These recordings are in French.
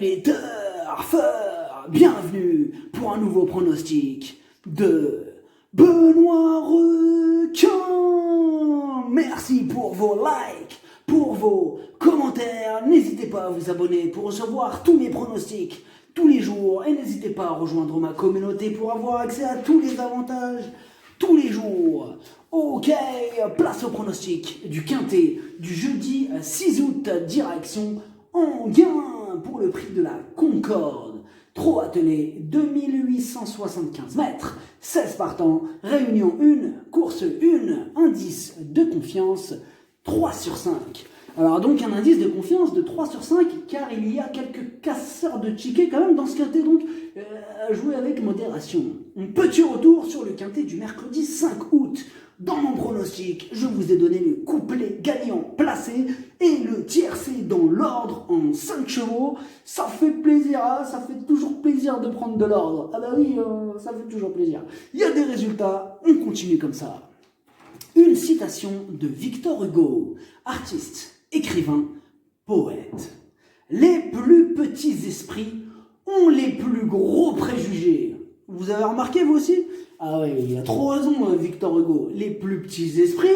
les turfeurs, bienvenue pour un nouveau pronostic de Benoît Requin. Merci pour vos likes, pour vos commentaires. N'hésitez pas à vous abonner pour recevoir tous mes pronostics tous les jours. Et n'hésitez pas à rejoindre ma communauté pour avoir accès à tous les avantages tous les jours. Ok, place au pronostic du quintet du jeudi 6 août, direction Enghien pour le prix de la Concorde. Trot attelé 2875 mètres, 16 partants, réunion 1, course 1, indice de confiance 3 sur 5. Alors donc un indice de confiance de 3 sur 5 car il y a quelques casseurs de tickets quand même dans ce quintet, donc à jouer avec modération. Un petit retour sur le quintet du mercredi 5 août. Dans mon pronostic, je vous ai donné le couplet gagnant placé et le tiercé dans l'ordre en 5 chevaux. Ça fait plaisir, hein, ça fait toujours plaisir de prendre de l'ordre. Ah bah oui, ça fait toujours plaisir. Il y a des résultats, on continue comme ça. Une citation de Victor Hugo, artiste, écrivain, poète. Les plus petits esprits ont les plus gros préjugés. Vous avez remarqué vous aussi? Ah oui, il a trop raison Victor Hugo. Les plus petits esprits,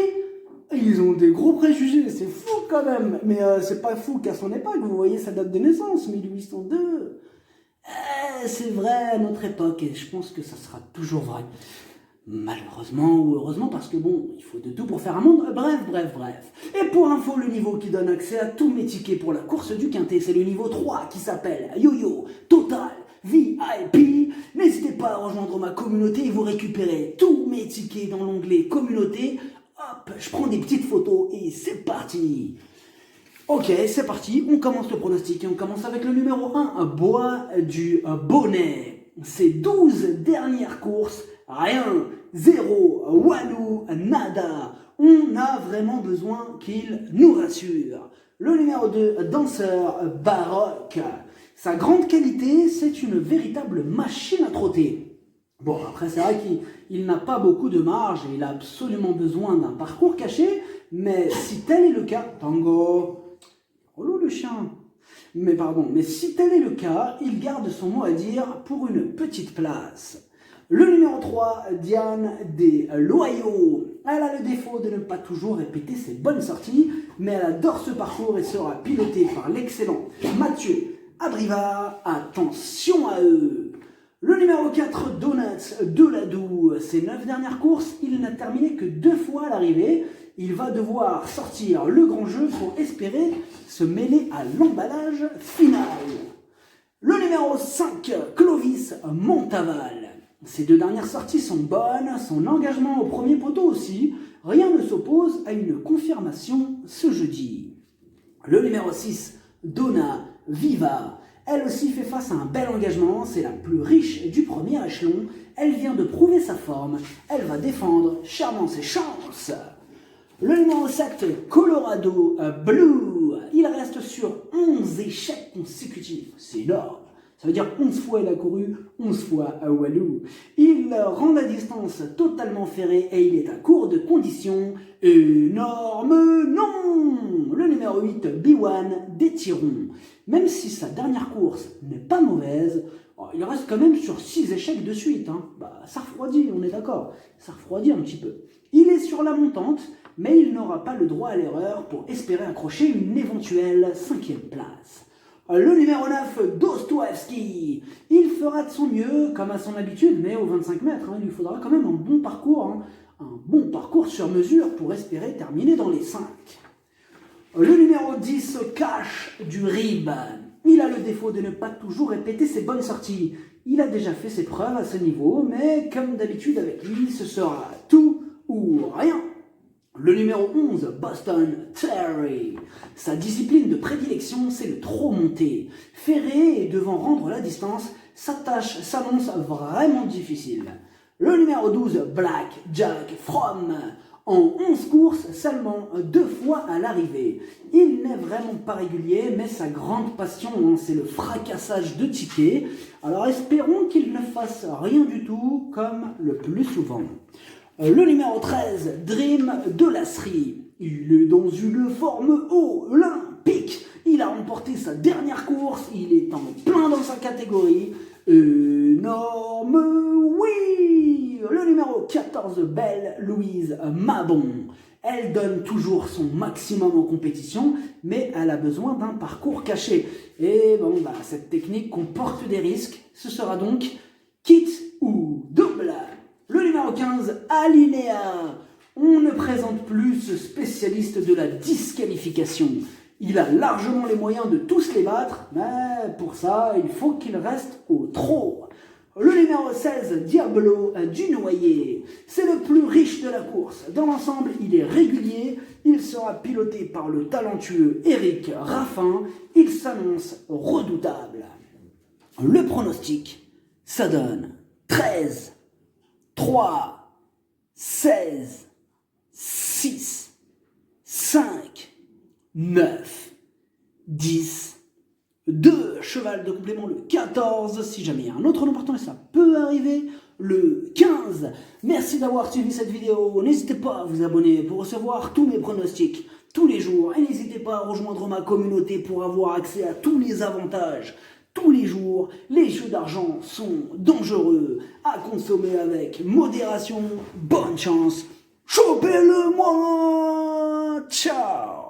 ils ont des gros préjugés. C'est fou quand même. Mais c'est pas fou qu'à son époque, vous voyez sa date de naissance, 1802. C'est vrai à notre époque et je pense que ça sera toujours vrai. Malheureusement ou heureusement parce que bon, il faut de tout pour faire un monde, bref. Et pour info, le niveau qui donne accès à tous mes tickets pour la course du quintet, c'est le niveau 3 qui s'appelle Yo-Yo Total VIP. N'hésitez pas à rejoindre ma communauté et vous récupérez tous mes tickets dans l'onglet communauté. Hop, je prends des petites photos et c'est parti. Ok, c'est parti, on commence le pronostic et on commence avec le numéro 1, Bois du Bonnet. Ces 12 dernières courses, rien, zéro, walou, nada. On a vraiment besoin qu'il nous rassure. Le numéro 2, Danseur Baroque. Sa grande qualité, c'est une véritable machine à trotter. Bon, après, c'est vrai qu'il n'a pas beaucoup de marge et il a absolument besoin d'un parcours caché, mais si tel est le cas, Tango, relou le chien. Mais si tel est le cas, il garde son mot à dire pour une petite place. Le numéro 3, Diane des Loyaux. Elle a le défaut de ne pas toujours répéter ses bonnes sorties, mais elle adore ce parcours et sera pilotée par l'excellent Mathieu Abrivard. Attention à eux. Le numéro 4, Donuts de Ladoux. Ses 9 dernières courses, il n'a terminé que 2 fois à l'arrivée. Il va devoir sortir le grand jeu pour espérer se mêler à l'emballage final. Le numéro 5, Clovis Montaval. Ses 2 dernières sorties sont bonnes, son engagement au premier poteau aussi. Rien ne s'oppose à une confirmation ce jeudi. Le numéro 6, Donna Viva. Elle aussi fait face à un bel engagement, c'est la plus riche du premier échelon. Elle vient de prouver sa forme, elle va défendre chèrement ses chances. Le numéro 7, Colorado Blue. Il reste sur 11 échecs consécutifs, c'est énorme. Ça veut dire 11 fois il a couru, 11 fois à Walou. Il rend la distance totalement ferrée et il est à court de conditions. Énorme non. Le numéro 8, B1 d'Étiron. Même si sa dernière course n'est pas mauvaise, il reste quand même sur 6 échecs de suite. Ça refroidit, on est d'accord. Ça refroidit un petit peu. Il est sur la montante, mais il n'aura pas le droit à l'erreur pour espérer accrocher une éventuelle 5e place. Le numéro 9, Dostoevsky. Il fera de son mieux, comme à son habitude, mais aux 25 mètres, il lui faudra quand même un bon parcours. Un bon parcours sur mesure pour espérer terminer dans les 5. Le numéro 10, Cash du Rib. Il a le défaut de ne pas toujours répéter ses bonnes sorties. Il a déjà fait ses preuves à ce niveau, mais comme d'habitude avec lui, ce sera tout ou rien. Le numéro 11, Boston Terry. Sa discipline de prédilection, c'est le trot monté. Ferré et devant rendre la distance, sa tâche s'annonce vraiment difficile. Le numéro 12, Black Jack From. En 11 courses, seulement 2 fois à l'arrivée. Il n'est vraiment pas régulier, mais sa grande passion, c'est le fracassage de tickets. Alors espérons qu'il ne fasse rien du tout, comme le plus souvent. Le numéro 13, Dream de Lasserie. Il est dans une forme olympique. Il a remporté sa dernière course, il est en plein dans sa catégorie. Énorme oui. Le numéro 14, Belle Louise Mabon. Elle donne toujours son maximum en compétition, mais elle a besoin d'un parcours caché. Et bon, cette technique comporte des risques. Ce sera donc kit ou double. Le numéro 15, Alinéa. On ne présente plus ce spécialiste de la disqualification. Il a largement les moyens de tous les battre, mais pour ça, il faut qu'il reste au trot. Le numéro 16, Diablo du Noyer. C'est le plus riche de la course. Dans l'ensemble, il est régulier. Il sera piloté par le talentueux Eric Raffin. Il s'annonce redoutable. Le pronostic, ça donne 13, 3, 16, 6, 5, 9, 10, 2, cheval de complément le 14, si jamais il y a un autre nom partant, et ça peut arriver, le 15. Merci d'avoir suivi cette vidéo, n'hésitez pas à vous abonner pour recevoir tous mes pronostics tous les jours, et n'hésitez pas à rejoindre ma communauté pour avoir accès à tous les avantages. Tous les jours, les jeux d'argent sont dangereux, à consommer avec modération. Bonne chance, chopez-le moi. Ciao.